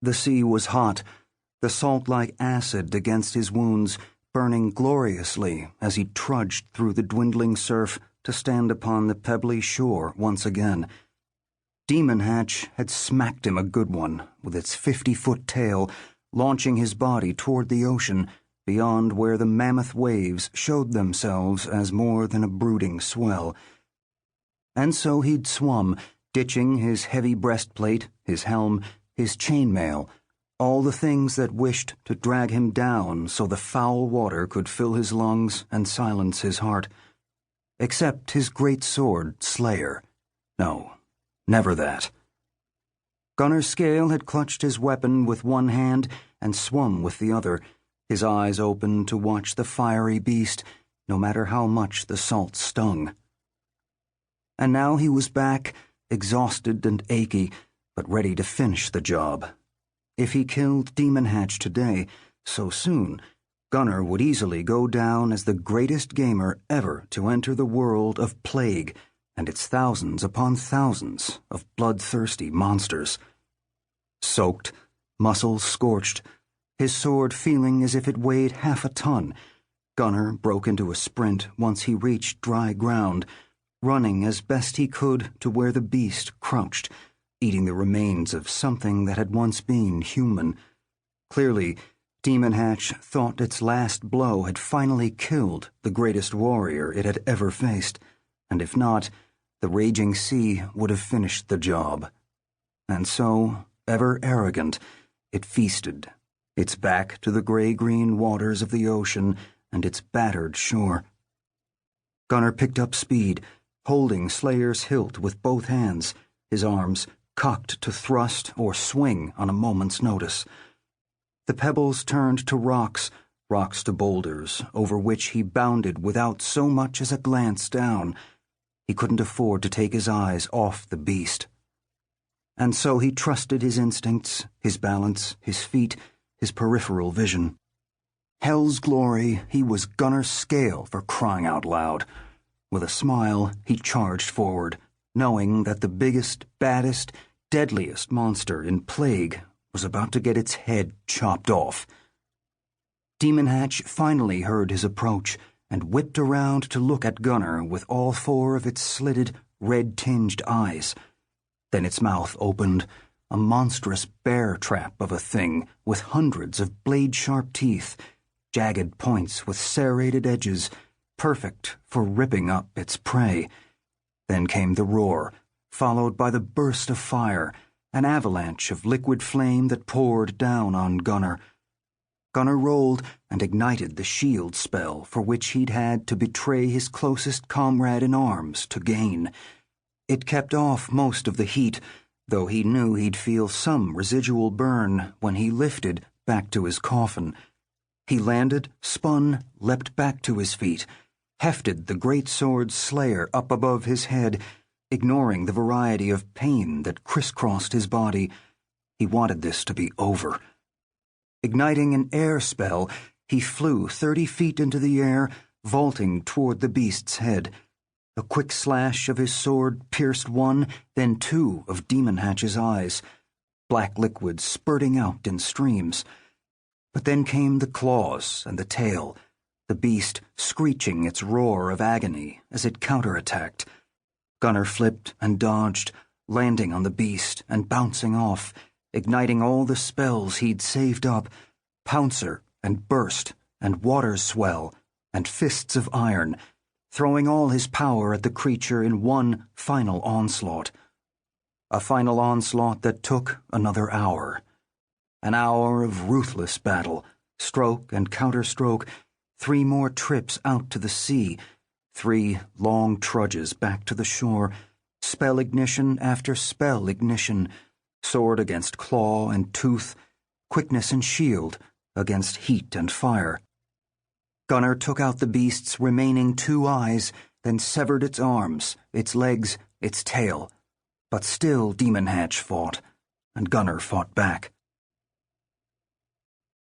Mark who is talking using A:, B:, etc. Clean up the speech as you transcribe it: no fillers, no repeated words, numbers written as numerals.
A: The sea was hot, the salt like acid against his wounds burning gloriously as he trudged through the dwindling surf to stand upon the pebbly shore once again. Demon Hatch had smacked him a good one with its 50-foot tail, launching his body toward the ocean, beyond where the mammoth waves showed themselves as more than a brooding swell. And so he'd swum, ditching his heavy breastplate, his helm, his chainmail, all the things that wished to drag him down so the foul water could fill his lungs and silence his heart. Except his great sword, Slayer. No, never that. Gunner Skale had clutched his weapon with one hand and swum with the other, his eyes open to watch the fiery beast, no matter how much the salt stung. And now he was back, exhausted and achy, but ready to finish the job. If he killed Demon Hatch today, so soon, Gunner would easily go down as the greatest gamer ever to enter the world of plague and its thousands upon thousands of bloodthirsty monsters. Soaked, muscles scorched, his sword feeling as if it weighed half a ton, Gunner broke into a sprint once he reached dry ground, running as best he could to where the beast crouched, eating the remains of something that had once been human. Clearly, Demon Hatch thought its last blow had finally killed the greatest warrior it had ever faced, and if not, the raging sea would have finished the job. And so, ever arrogant, it feasted, its back to the gray-green waters of the ocean and its battered shore. Gunner picked up speed, holding Slayer's hilt with both hands, his arms cocked to thrust or swing on a moment's notice. The pebbles turned to rocks, rocks to boulders, over which he bounded without so much as a glance down. He couldn't afford to take his eyes off the beast. And so he trusted his instincts, his balance, his feet, his peripheral vision. Hell's glory, he was Gunner Skale, for crying out loud. With a smile, he charged forward, knowing that the biggest, baddest, deadliest monster in Plague was about to get its head chopped off. Demon Hatch finally heard his approach and whipped around to look at Gunner with all four of its slitted, red-tinged eyes. Then its mouth opened, a monstrous bear trap of a thing with hundreds of blade-sharp teeth, jagged points with serrated edges, perfect for ripping up its prey. Then came the roar, followed by the burst of fire, an avalanche of liquid flame that poured down on Gunner. Gunner rolled and ignited the shield spell for which he'd had to betray his closest comrade in arms to gain. It kept off most of the heat, though he knew he'd feel some residual burn when he lifted back to his coffin. He landed, spun, leapt back to his feet, hefted the great sword Slayer up above his head, ignoring the variety of pain that crisscrossed his body. He wanted this to be over. Igniting an air spell, he flew 30 feet into the air, vaulting toward the beast's head. A quick slash of his sword pierced one, then two of Demon Hatch's eyes, black liquid spurting out in streams. But then came the claws and the tail, the beast screeching its roar of agony as it counterattacked. Gunner flipped and dodged, landing on the beast and bouncing off, igniting all the spells he'd saved up, Pouncer and Burst and Water Swell and Fists of Iron, throwing all his power at the creature in one final onslaught. A final onslaught that took another hour. An hour of ruthless battle, stroke and counterstroke, 3 more trips out to the sea, 3 long trudges back to the shore, spell ignition after spell ignition, sword against claw and tooth, quickness and shield against heat and fire. Gunner took out the beast's remaining 2 eyes, then severed its arms, its legs, its tail. But still Demon Hatch fought, and Gunner fought back.